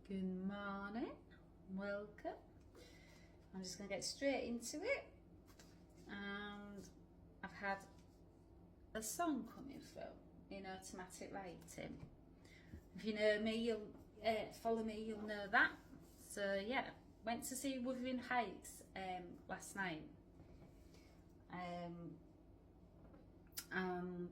Good morning, welcome. I'm just going to get straight into it, and I've had a song coming through in automatic writing. If you know me, you'll follow me, you'll know that. So yeah, went to see Wuthering last night, and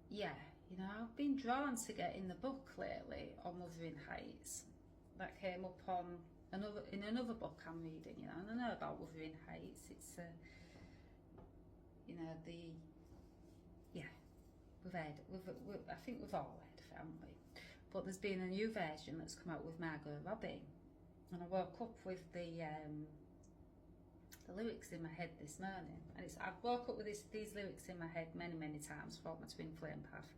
yeah, you know, I've been drawn to getting the book lately on Wuthering Heights. That came up on another book I'm reading, you know, and I know about Wuthering Heights. It's you know, I think we've all read it, haven't we? But there's been a new version that's come out with Margot Robbie, and I woke up with the lyrics in my head this morning, and I've woke up with these lyrics in my head many times throughout my Twinflame path.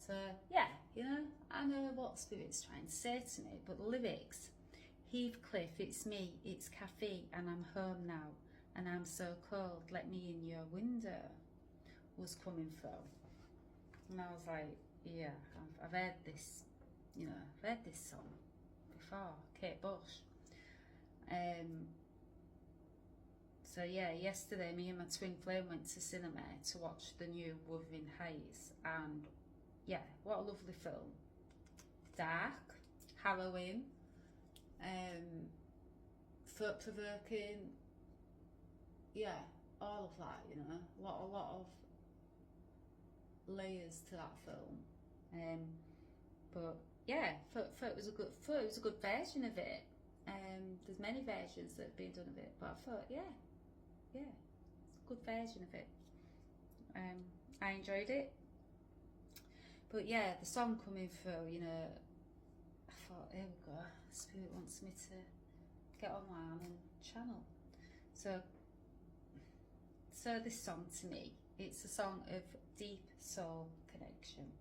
So yeah, you know, I know what Spirit's trying to say to me, but the lyrics: Heathcliff, it's me, it's Kathy, and I'm home now, and I'm so cold, let me in your window, was coming through. And I was like, yeah, I've heard this, you know, I've heard this song before, Kate Bush. So yeah, yesterday me and my twin flame went to cinema to watch the new Wuthering Heights, and yeah, what a lovely film. Dark, harrowing, thought-provoking, yeah, all of that, you know, a lot of layers to that film. But yeah, thought it was a good version of it. There's many versions that have been done of it, but I thought, yeah, it's a good version of it. I enjoyed it. But yeah, the song coming through, you know, I thought, here we go, Spirit wants me to get online and channel. So this song to me, it's a song of deep soul connection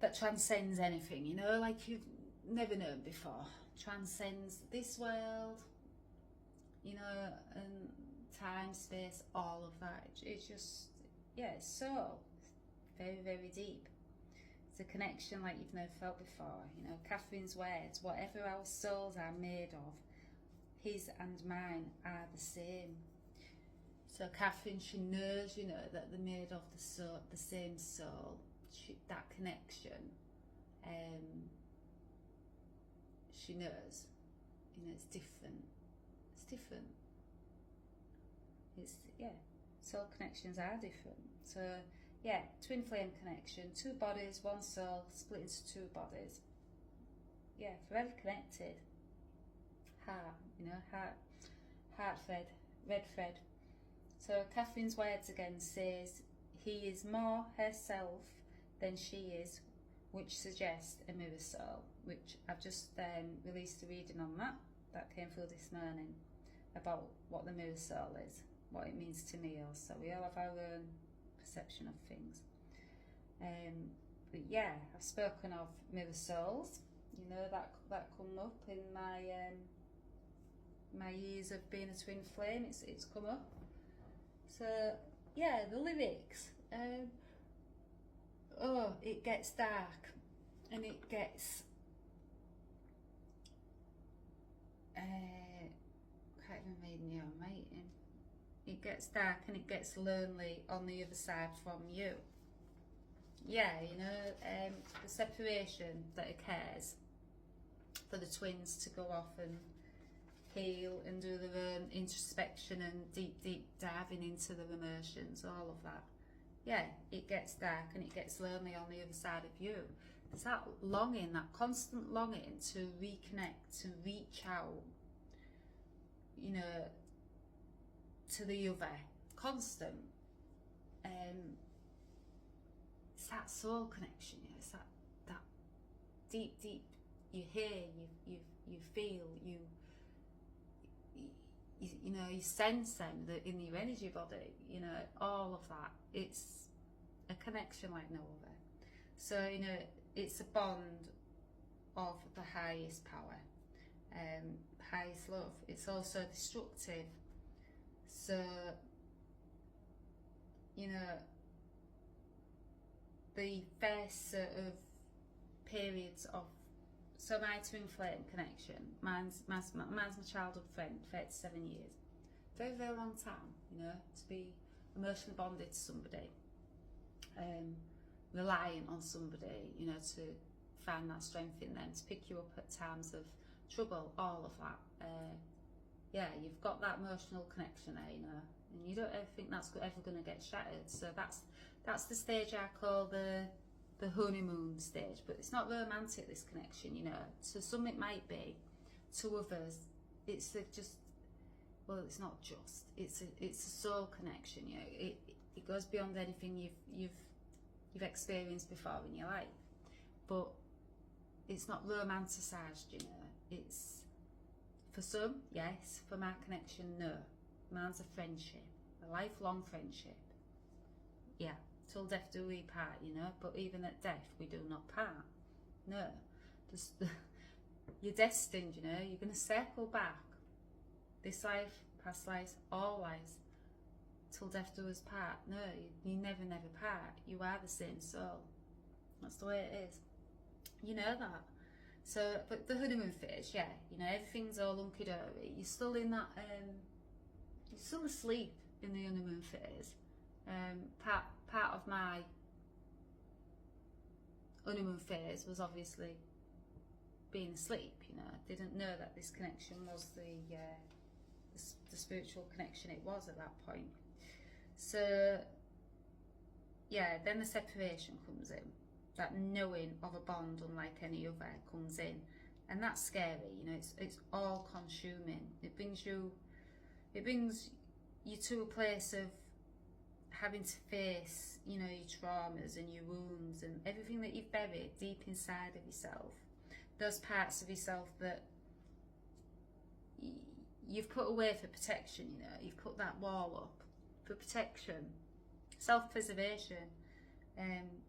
that transcends anything, you know, like you've never known before. Transcends this world, you know, and time, space, all of that. It's just, yeah, it's soul. Very deep. It's a connection like you've never felt before. You know, Catherine's words: whatever our souls are made of, his and mine are the same. So Catherine, she knows, you know, that they're made of the same soul. That connection, she knows, you know, it's different. Yeah, soul connections are different. So yeah, twin flame connection, two bodies, one soul, split into two bodies. Yeah, forever connected. Heart, you know, heart thread, red thread. So Catherine's words again says, he is more herself than she is, which suggests a mirror soul, which I've just released a reading on that came through this morning, about what the mirror soul is, what it means to me also. We all have our own perception of things. But yeah, I've spoken of mirror souls, you know, that come up in my years of being a twin flame. It's come up. So yeah, the lyrics, it gets dark, and it gets can't even read now, mate. It gets dark and it gets lonely on the other side from you. Yeah, you know, the separation that occurs for the twins to go off and heal and do their own introspection and deep diving into their emotions, all of that. Yeah, it gets dark and it gets lonely on the other side of you. There's that longing, that constant longing to reconnect, to reach out, you know, to the other, constant. It's that soul connection, you know, it's that deep, you hear, you feel, you know, you sense them in your energy body, you know, all of that. It's a connection like no other. So, you know, it's a bond of the highest power, highest love. It's also destructive. So, you know, the first sort of periods of, so my twin flame connection, mine's my childhood friend, 37 years. Very, very long time, you know, to be emotionally bonded to somebody, relying on somebody, you know, to find that strength in them, to pick you up at times of trouble, all of that. Yeah, you've got that emotional connection there, you know, and you don't ever think that's ever going to get shattered. So that's the stage I call the honeymoon stage, but it's not romantic, this connection, you know. So some it might be, to others it's it's not just, it's a soul connection, you know. It goes beyond anything you've experienced before in your life, but it's not romanticized, you know. It's, for some, yes. For my connection, no. Mine's a friendship, a lifelong friendship. Yeah, till death do we part, you know. But even at death, we do not part. No, just you're destined, you know. You're going to circle back. This life, past lives, all lives, till death do us part. No, you never part. You are the same soul. That's the way it is. You know that. So, but the honeymoon phase, yeah, you know, everything's all hunky-dory. You're still in that, you're still asleep in the honeymoon phase. Part of my honeymoon phase was obviously being asleep, you know. I didn't know that this connection was the spiritual connection it was at that point. So, yeah, then the separation comes in. That knowing of a bond unlike any other comes in, and that's scary, you know. It's all consuming. It brings you to a place of having to face, you know, your traumas and your wounds and everything that you've buried deep inside of yourself. Those parts of yourself that you've put away for protection, you know. You've put that wall up for protection, self-preservation,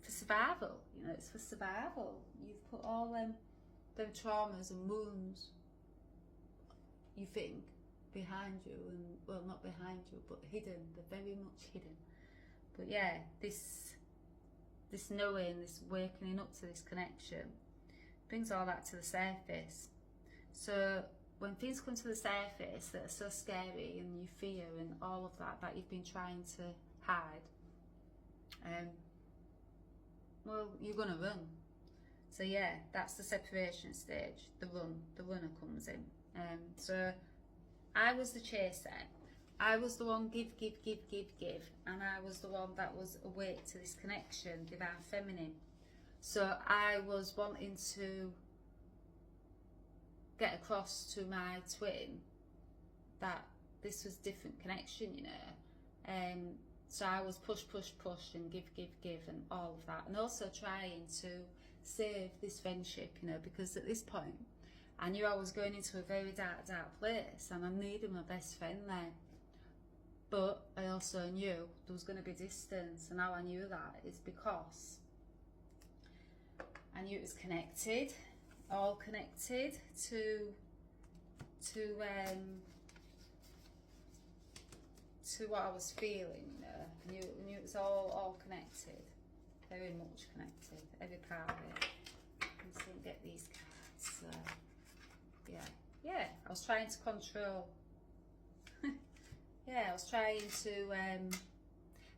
for survival, you know. It's for survival. You've put all them traumas and wounds, you think, behind you, and, well, not behind you, but hidden. They're very much hidden. But yeah, this knowing, this wakening up to this connection brings all that to the surface. So when things come to the surface that are so scary, and you fear and all of that you've been trying to hide, well, you're gonna run. So yeah, that's the separation stage. The runner comes in. So I was the chaser. I was the one give, and I was the one that was awake to this connection, divine feminine. So I was wanting to get across to my twin that this was different connection, you know. So I was push and give and all of that, and also trying to save this friendship, you know, because at this point I knew I was going into a very dark place, and I needed my best friend there. But I also knew there was going to be distance, and how I knew that is because I knew it was connected, all connected to what I was feeling, you know. I knew it was all connected, very much connected, every part of it. Let's see, get these cards. Yeah, I was trying to control. Yeah, I was trying to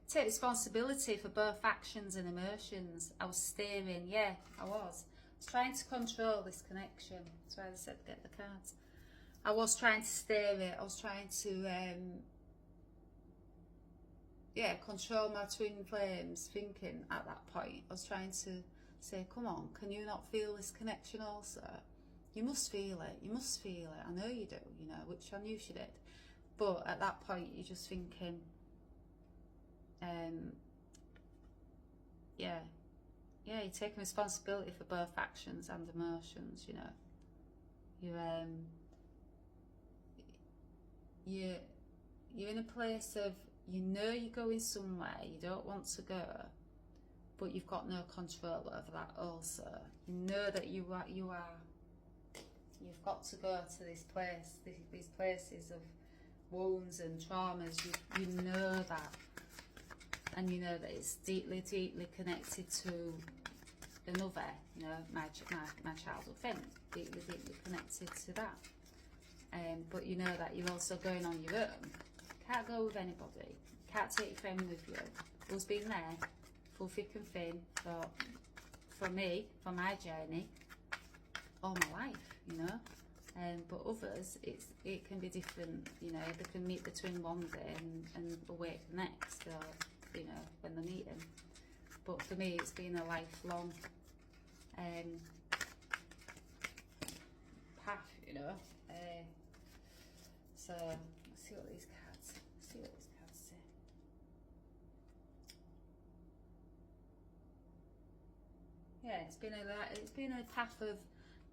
take responsibility for both actions and emotions. I was steering, yeah, I was trying to control this connection. That's why I said get the cards. I was trying to steer it. I was trying to control my twin flames thinking at that point. I was trying to say, come on, can you not feel this connection also? You must feel it. You must feel it. I know you do, you know, which I knew she did. But at that point, you're just thinking, you're taking responsibility for both actions and emotions, you know. You're in a place of, you know, you're going somewhere you don't want to go, but you've got no control over that also. You know that you've got to go to this place, these places of wounds and traumas. You know that. and you know that it's deeply, deeply connected to another, you know, my childhood friend, deeply, deeply connected to that. But you know that you're also going on your own. Can't go with anybody. Can't take your friend with you. Who's been there full thick and thin for me, for my journey, all my life, you know. But others, it can be different, you know. They can meet the twin one day and awake the next, or, you know, when they're meeting. But for me, it's been a lifelong path, you know. So let's see what these cards say. Yeah, it's been a path of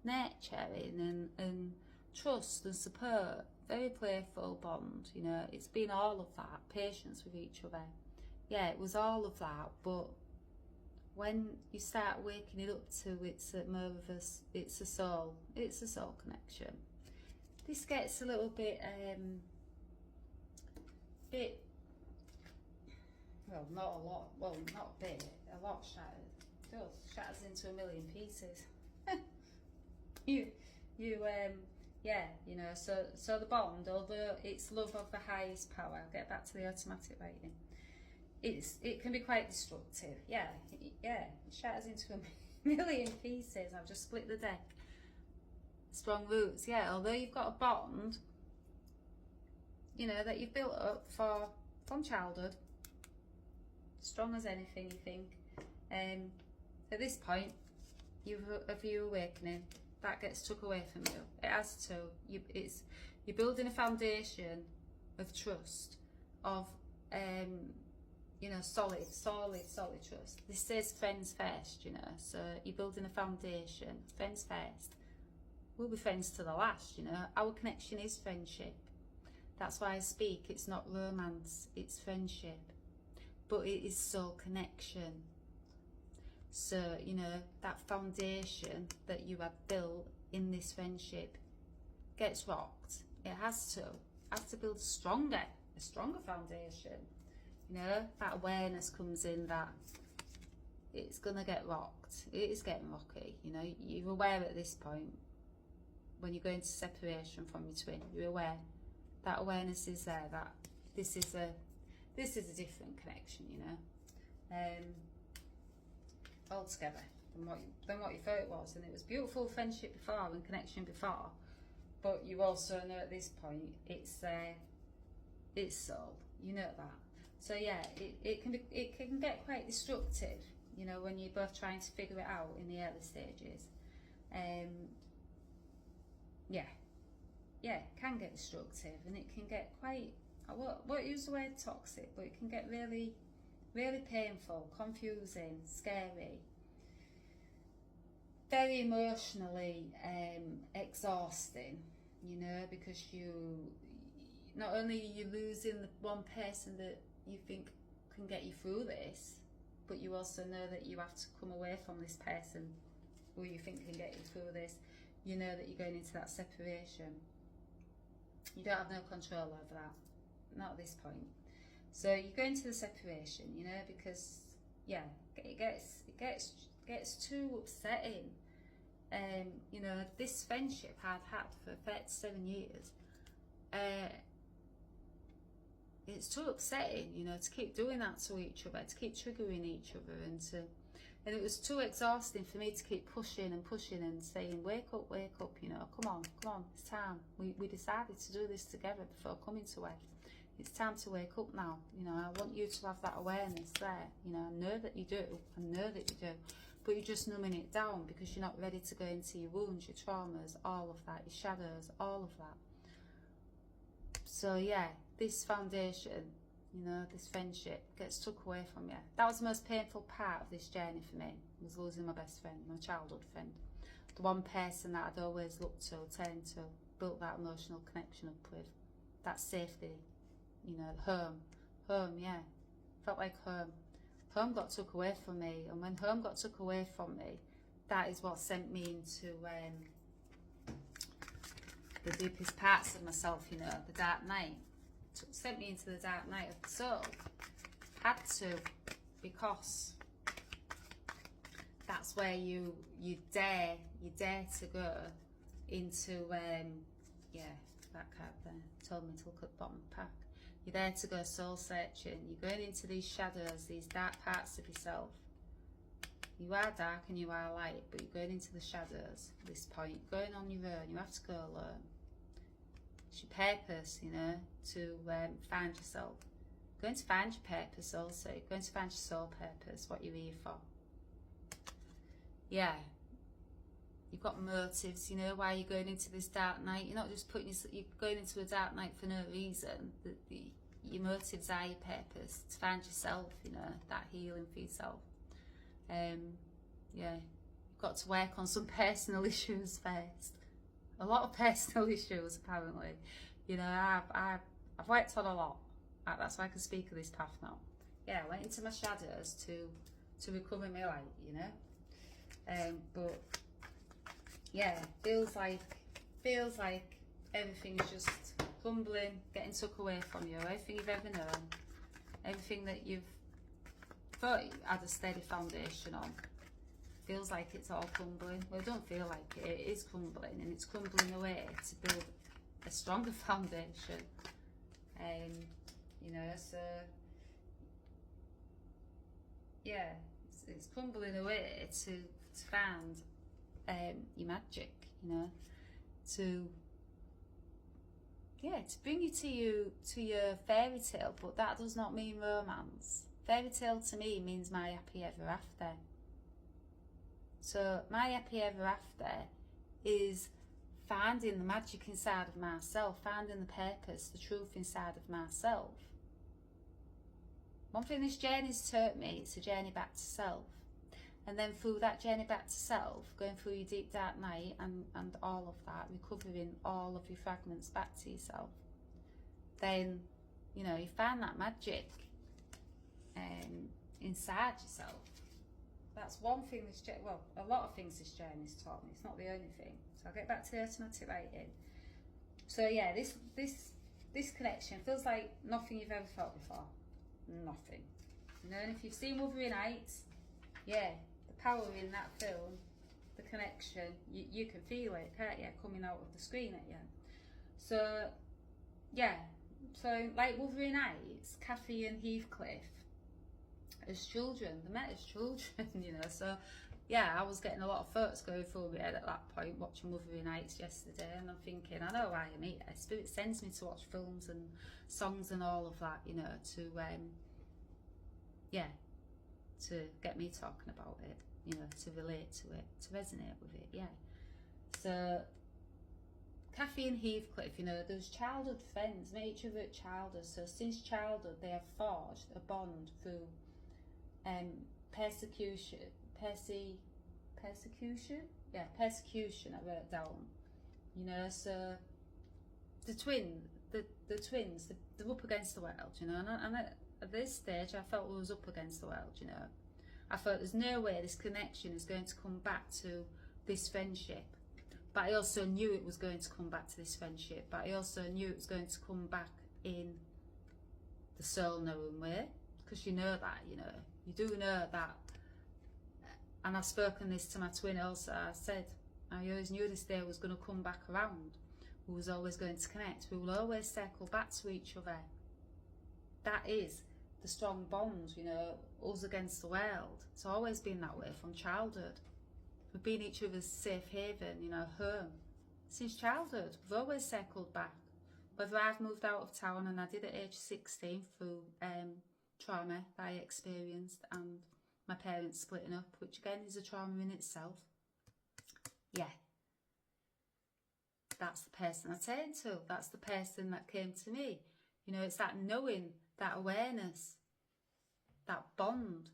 nurturing and trust and support, very playful bond, you know. It's been all of that, patience with each other. Yeah, it was all of that, but when you start waking it up to it's more of it's a soul connection. This gets a little bit well, not a lot, well, not a bit, a lot shattered. It does, shatters into a million pieces. Yeah, you know, so the bond, although it's love of the highest power, I'll get back to the automatic writing, it can be quite destructive. Yeah, it shatters into a million pieces. I've just split the deck. Strong roots, yeah, although you've got a bond, you know, that you've built up from childhood, strong as anything, you think. At this point of you awakening, that gets took away from you. It has to. You're building a foundation of trust, of you know, solid trust. This says friends first, you know, so you're building a foundation, friends first. We'll be friends to the last, you know. Our connection is friendship. That's why I speak. It's not romance, it's friendship. But it is soul connection. So, you know, that foundation that you have built in this friendship gets rocked. It has to build a stronger foundation. You know, that awareness comes in that it's gonna get rocked. It is getting rocky, you know. You're aware at this point, when you go into separation from your twin, you're aware. That awareness is there, that this is a different connection, you know. Altogether than what you thought it was. And it was beautiful friendship before and connection before, but you also know at this point it's soul, you know that. So yeah, it can get quite destructive, you know, when you're both trying to figure it out in the early stages. Yeah, it can get destructive, and it can get quite, I won't use the word toxic, but it can get really, really painful, confusing, scary, very emotionally exhausting, you know, because not only are you losing the one person that you think can get you through this, but you also know that you have to come away from this person who you think can get you through this. You know that you're going into that separation. You don't have no control over that, not at this point. So you go into the separation, you know, because yeah, it gets too upsetting. You know, this friendship I'd had for 37 years. It's too upsetting, you know, to keep doing that to each other, to keep triggering each other, and it was too exhausting for me to keep pushing and saying, wake up, you know, come on, it's time. We decided to do this together before coming to it. It's time to wake up now, you know. I want you to have that awareness there, you know. I know that you do, but you're just numbing it down because you're not ready to go into your wounds, your traumas, all of that, your shadows, all of that. So yeah, this foundation, you know, this friendship gets took away from you. That was the most painful part of this journey for me, was losing my best friend, my childhood friend. The one person that I'd always looked to, turned to, built that emotional connection up with. That safety, you know, home, yeah. Felt like home. Home got took away from me, and when home got took away from me, that is what sent me into the deepest parts of myself, you know, the dark night. Sent me into the dark night of the soul. had to, because that's where you dare to go into yeah, that card there told me to look at the bottom of the pack. You're there to go soul searching. You're going into these shadows, these dark parts of yourself. You are dark and you are light, but you're going into the shadows at this point. You're going on your own. You have to go alone. It's your purpose, you know, to find yourself. You're going to find your purpose also. You're going to find your soul purpose, what you're here for. Yeah. You've got motives, you know, why you're going into this dark night. You're not just putting you're going into a dark night for no reason. Your motives are your purpose, to find yourself, you know, that healing for yourself. Yeah, you've got to work on some personal issues first. A lot of personal issues, apparently. You know, I've worked on a lot. That's why I can speak of this path now. Yeah, I went into my shadows to recover my light, you know. But yeah, feels like everything's just crumbling, getting took away from you. Everything you've ever known, everything that you've thought you had a steady foundation on, feels like it's all crumbling. Well, it don't feel like it. It is crumbling, and it's crumbling away to build a stronger foundation. You know, so yeah, it's crumbling away to find your magic, you know, to bring you to your fairy tale. But that does not mean romance. Fairy tale to me means my happy ever after. So my happy ever after is finding the magic inside of myself, finding the purpose, the truth inside of myself. One thing this journey's taught me, it's a journey back to self. And then through that journey back to self, going through your deep dark night and all of that, recovering all of your fragments back to yourself, then, you know, you find that magic inside yourself. That's one thing this journey, well, a lot of things this journey's taught me. It's not the only thing. So I'll get back to the automatic writing. So yeah, this connection feels like nothing you've ever felt before. Nothing. You know, and if you've seen Wuthering Heights, yeah, the power in that film, the connection, you can feel it, can't you, coming out of the screen at you. So yeah, so like Wuthering Heights, Kathy and Heathcliff, as children, they met as children, you know. So yeah, I was getting a lot of thoughts going through my head at that point, watching Wuthering Heights yesterday, and I'm thinking, I know why I'm here. Spirit sends me to watch films and songs and all of that, you know, to to get me talking about it, you know, to relate to it, to resonate with it, yeah. So Kathy and Heathcliff, you know, those childhood friends, met each other at childhood. So since childhood, they have forged a bond through persecution, I wrote down, you know. So the twins, they're up against the world, you know, and at this stage I felt we was up against the world, you know. I thought there's no way this connection is going to come back to this friendship, but I also knew it was going to come back to this friendship, but I also knew it was going to come back in the soul knowing way, because you know that, you know, you do know that. And I've spoken this to my twin also. I said, I always knew this day was going to come back around. We was always going to connect. We will always circle back to each other. That is the strong bond, you know, us against the world. It's always been that way from childhood. We've been each other's safe haven, you know, home. Since childhood, we've always circled back. Whether I've moved out of town, and I did at age 16 through trauma that I experienced and my parents splitting up, which again is a trauma in itself. Yeah. That's the person I turned to. That's the person that came to me. You know, it's that knowing, that awareness, that bond,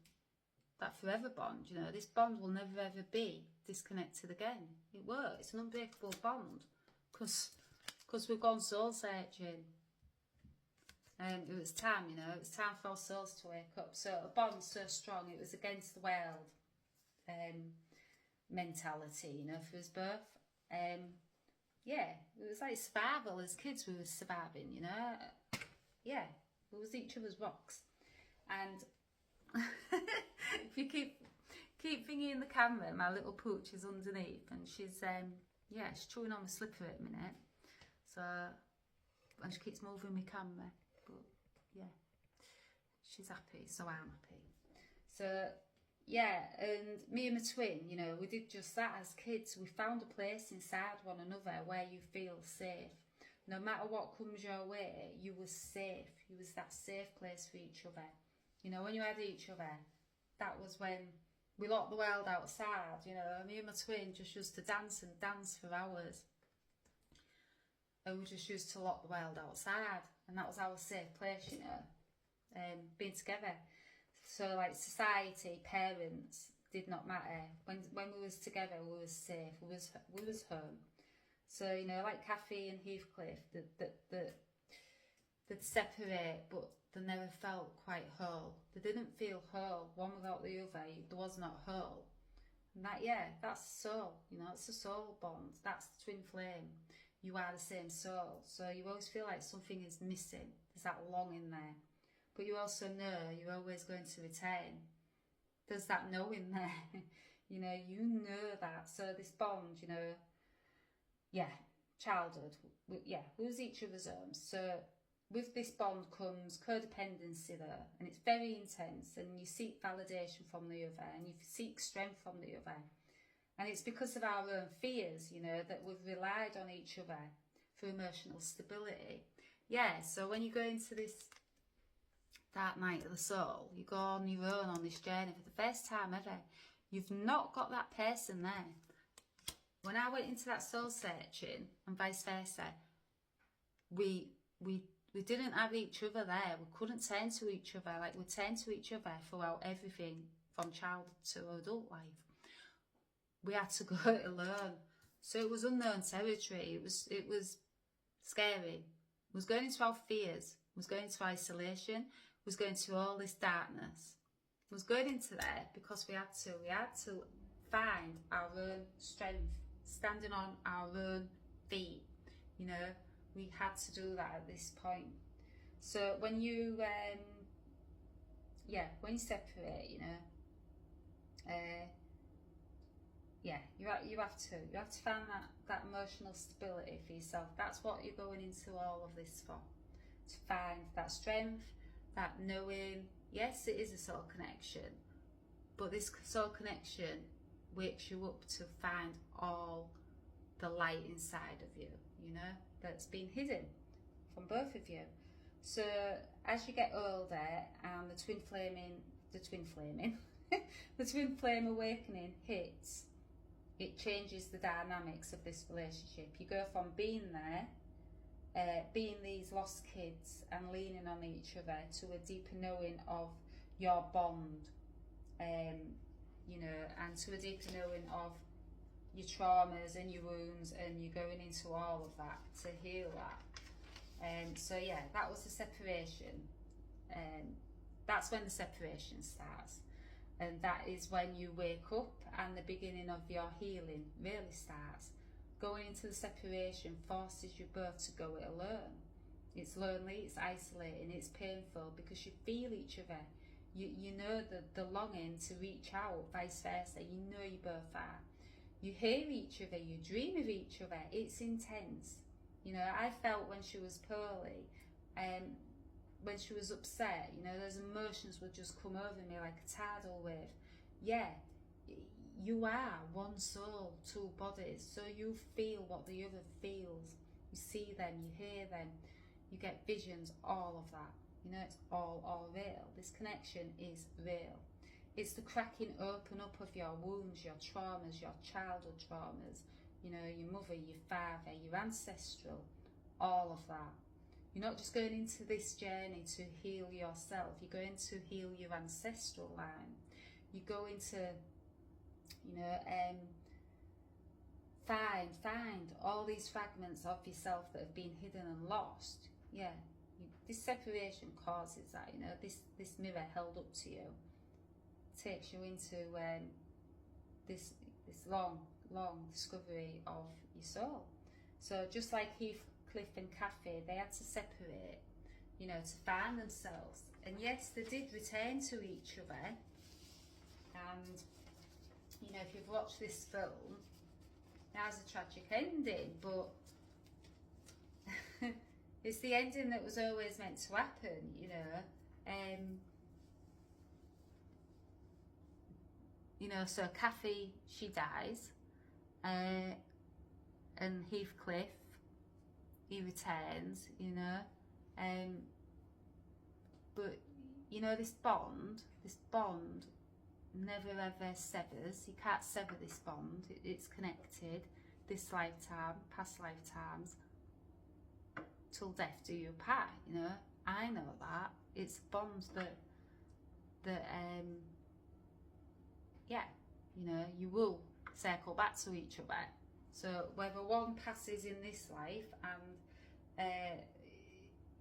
that forever bond. You know, this bond will never ever be disconnected again. It won't. It's an unbreakable bond, because we've gone soul searching. It was time, you know, it was time for our souls to wake up. So a bond so strong, it was against the world mentality, you know, for us both. Yeah, it was like survival. As kids we were surviving, you know. Yeah, it was each other's rocks. And if you keep thinking in the camera, my little pooch is underneath, and she's yeah, she's chewing on my slipper at the minute. So, and she keeps moving my camera, but yeah, she's happy, so I'm happy. So yeah, and me and my twin, you know, we did just that as kids. We found a place inside one another where you feel safe. No matter what comes your way, you was safe. You was that safe place for each other. You know, when you had each other, that was when we locked the world outside. You know, me and my twin just used to dance and dance for hours. And we just used to lock the world outside. And that was our safe place, you know, being together. So like society, parents, did not matter. When we was together, we was safe. We was home. So, you know, like Kathy and Heathcliff, they'd separate, but they never felt quite whole. They didn't feel whole. One without the other, there was not whole. And that, yeah, that's soul. You know, it's a soul bond. That's the twin flame. You are the same soul. So you always feel like something is missing. There's that longing there. But you also know you're always going to return. There's that knowing there. You know that. So this bond, you know, yeah, childhood, yeah, we was each other's arms. So with this bond comes codependency there, and it's very intense, and you seek validation from the other, and you seek strength from the other. And it's because of our own fears, you know, that we've relied on each other for emotional stability. Yeah, so when you go into this dark night of the soul, you go on your own on this journey for the first time ever. You've not got that person there. When I went into that soul searching and vice versa, we didn't have each other there. We couldn't turn to each other like we turned to each other throughout everything from childhood to adult life. We had to go it alone. So it was unknown territory. It was scary. It was going into our fears. It was going into isolation. It was going to all this darkness. It was going into there because we had to find our own strength, standing on our own feet. You know, we had to do that at this point. So when you when you separate, you know, yeah, you have to find that emotional stability for yourself. That's what you're going into all of this for, to find that strength, that knowing. Yes, it is a soul connection, but this soul connection wakes you up to find all the light inside of you, you know, that's been hidden from both of you. So as you get older and the twin flame awakening hits, it changes the dynamics of this relationship. You go from being there, being these lost kids and leaning on each other, to a deeper knowing of your bond, you know, and to a deeper knowing of your traumas and your wounds, and you're going into all of that to heal that. So yeah, that was the separation. That's when the separation starts, and that is when you wake up and the beginning of your healing really starts. Going into the separation forces you both to go it alone. It's lonely, it's isolating, it's painful, because you feel each other. You know the longing to reach out, vice versa. You know you both are. You hear each other, you dream of each other. It's intense. You know, I felt when she was poorly, when she was upset, you know, those emotions would just come over me like a tidal wave. Yeah, you are one soul, two bodies, so you feel what the other feels. You see them, you hear them, you get visions, all of that. You know, it's all real. This connection is real. It's the cracking open up of your wounds, your traumas, your childhood traumas, you know, your mother, your father, your ancestral, all of that. You're not just going into this journey to heal yourself, you're going to heal your ancestral line. You're going to, you know, find all these fragments of yourself that have been hidden and lost. Yeah, this separation causes that, you know, this mirror held up to you takes you into this long discovery of your soul. So just like Heathcliff and Kathy, they had to separate, you know, to find themselves. And yes, they did return to each other. And, you know, if you've watched this film, it has a tragic ending, but it's the ending that was always meant to happen, you know. You know, so Kathy, she dies, and Heathcliff, he returns, you know. But, you know, this bond never ever severs. You can't sever this bond. It's connected. This lifetime, past lifetimes, till death do you part, you know. I know that. It's a bond that yeah, you know, you will circle back to each other. So whether one passes in this life and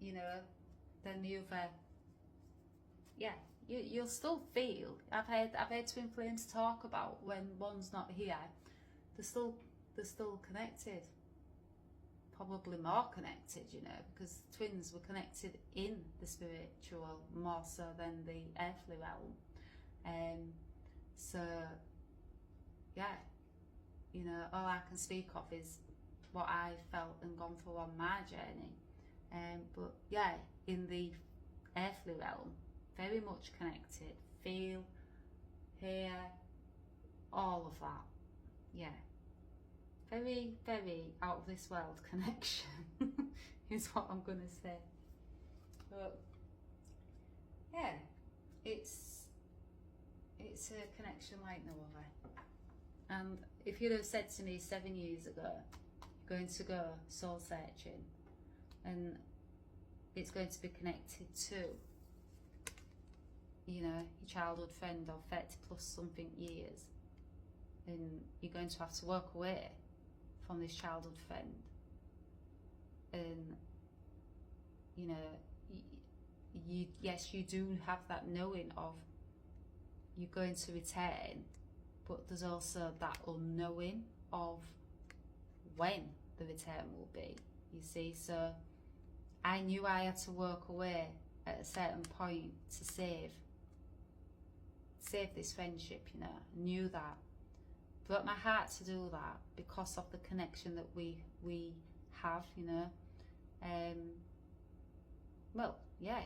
you know, then the other, yeah, you'll still feel. I've heard twin flames talk about when one's not here, they're still connected. Probably more connected, you know, because twins were connected in the spiritual more so than the earthly realm. So yeah, you know, all I can speak of is what I felt and gone through on my journey. But yeah, in the earthly realm, very much connected. Feel, hear, all of that. Yeah. Very, very out of this world connection is what I'm gonna say. But yeah, it's a connection like no other. And if you'd have said to me 7 years ago, you're going to go soul searching and it's going to be connected to, you know, your childhood friend of 30 plus something years, and you're going to have to walk away from this childhood friend, and you know, yes, you do have that knowing of you're going to return, but there's also that unknowing of when the return will be, you see. So I knew I had to walk away at a certain point to save this friendship, you know. I knew that. Broke my heart to do that because of the connection that we have, you know. Well, yeah,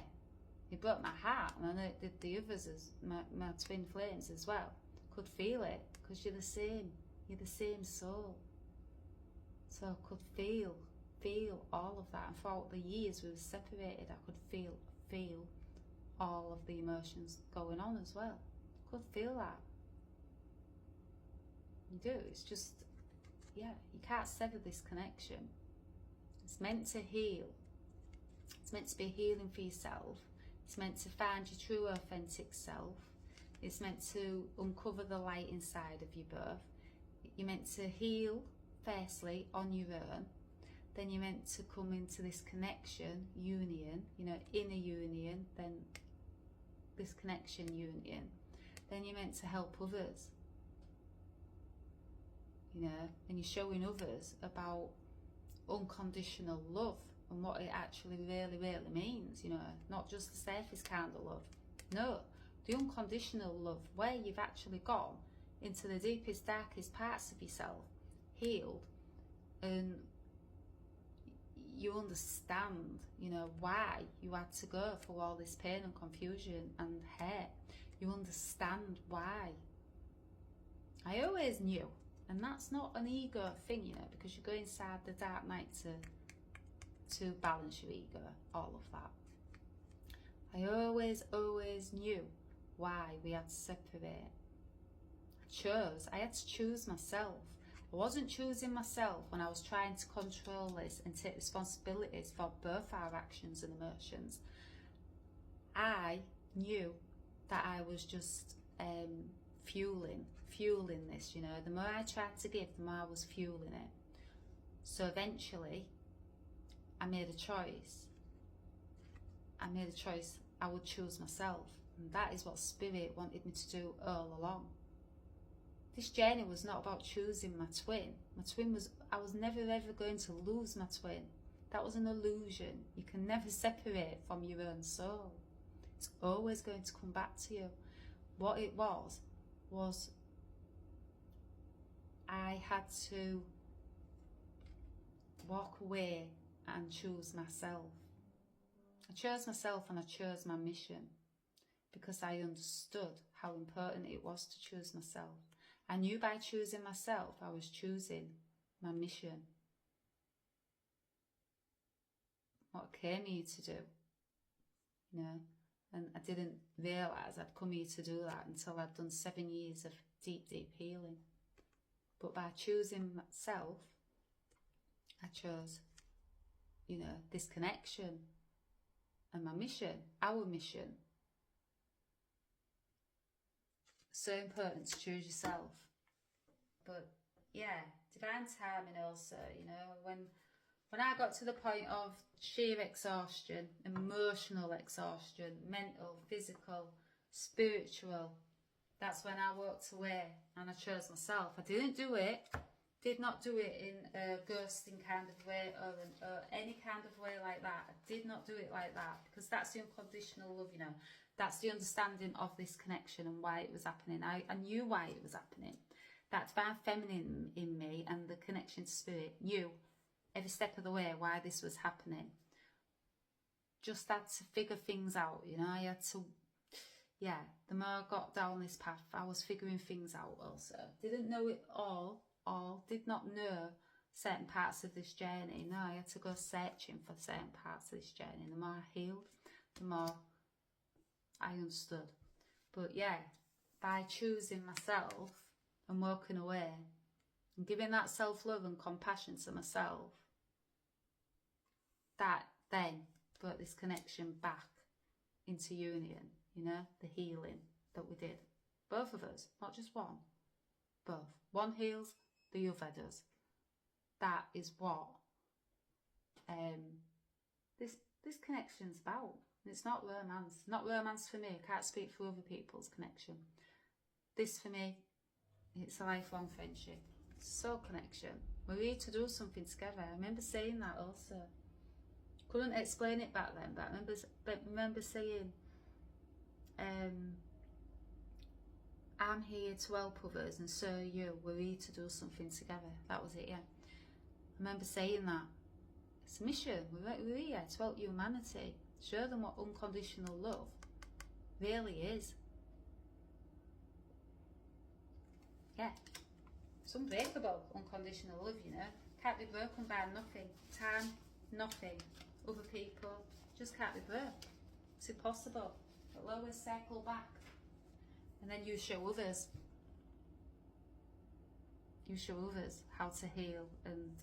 it broke my heart, and I know it did the others, as my twin flames as well. Could feel it, because you're the same soul. So I could feel all of that, and throughout the years we were separated, I could feel all of the emotions going on as well. Could feel that. You do. It's just, yeah, you can't sever this connection. It's meant to heal. It's meant to be healing for yourself. It's meant to find your true authentic self. It's meant to uncover the light inside of you both. You're meant to heal firstly on your own. Then you're meant to come into this connection, union, you know, inner union, then this connection, union. Then you're meant to help others. You know, and you're showing others about unconditional love and what it actually really means, you know, not just the surface kind of love. No, the unconditional love, where you've actually gone into the deepest, darkest parts of yourself, healed, and you understand, you know, why you had to go through all this pain and confusion and hurt. You understand why. I always knew. And that's not an ego thing, you know, because you go inside the dark night to balance your ego, all of that. I always knew why we had to separate. I had to choose myself. I wasn't choosing myself when I was trying to control this and take responsibilities for both our actions and emotions. I knew that I was just fueling this, you know. The more I tried to give, the more I was fueling it. So eventually I made a choice. I would choose myself, and that is what Spirit wanted me to do all along. This journey was not about choosing my twin. I was never ever going to lose my twin. That was an illusion. You can never separate from your own soul. It's always going to come back to you. What it was I had to walk away and choose myself. I chose myself and I chose my mission because I understood how important it was to choose myself. I knew by choosing myself, I was choosing my mission. What I came here to do, you know, and I didn't realise I'd come here to do that until I'd done 7 years of deep, deep healing. But by choosing myself, I chose, you know, this connection and my mission, our mission. So important to choose yourself. But yeah, divine timing also, you know, when I got to the point of sheer exhaustion, emotional exhaustion, mental, physical, spiritual, that's when I walked away and I chose myself. I did not do it in a ghosting kind of way or any kind of way like that. I did not do it like that because that's the unconditional love, you know. That's the understanding of this connection and why it was happening. I knew why it was happening. That divine feminine in me and the connection to spirit knew every step of the way why this was happening. Just had to figure things out, you know. I had to, yeah, the more I got down this path, I was figuring things out also. Didn't know it all, did not know certain parts of this journey. No, I had to go searching for certain parts of this journey. The more I healed, the more I understood. But yeah, by choosing myself and walking away and giving that self-love and compassion to myself, that then brought this connection back into union, you know, the healing that we did. Both of us, not just one, both. One heals, the other does. That is what this connection's about. It's not romance. Not romance for me. I can't speak for other people's connection. This for me, it's a lifelong friendship. Soul connection. We're here to do something together. I remember saying that also. Couldn't explain it back then, but I remember saying, I'm here to help others and so are you. We're here to do something together. That was it, yeah. I remember saying that. It's a mission. We're here to help humanity. Show them what unconditional love really is. Yeah. It's unbreakable, unconditional love, you know. Can't be broken by nothing. Time, nothing. Other people, just can't be broke. It's impossible. It'll always circle back. And then you show others. You show others how to heal and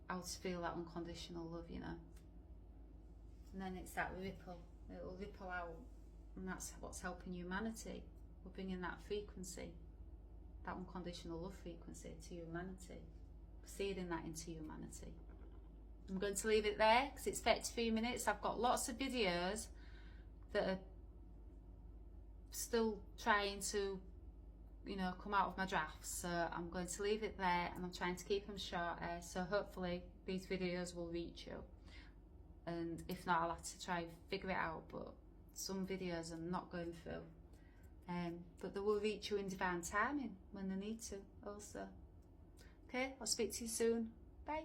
how to feel that unconditional love, you know. And then it's that ripple. It'll ripple out. And that's what's helping humanity. We're bringing that frequency, that unconditional love frequency to humanity. Seeding that into humanity. I'm going to leave it there because it's 33 minutes. I've got lots of videos that are still trying to, you know, come out of my drafts. So I'm going to leave it there and I'm trying to keep them shorter. So hopefully these videos will reach you. And if not, I'll have to try and figure it out. But some videos are not going through. But they will reach you in divine timing when they need to also. Okay, I'll speak to you soon. Bye.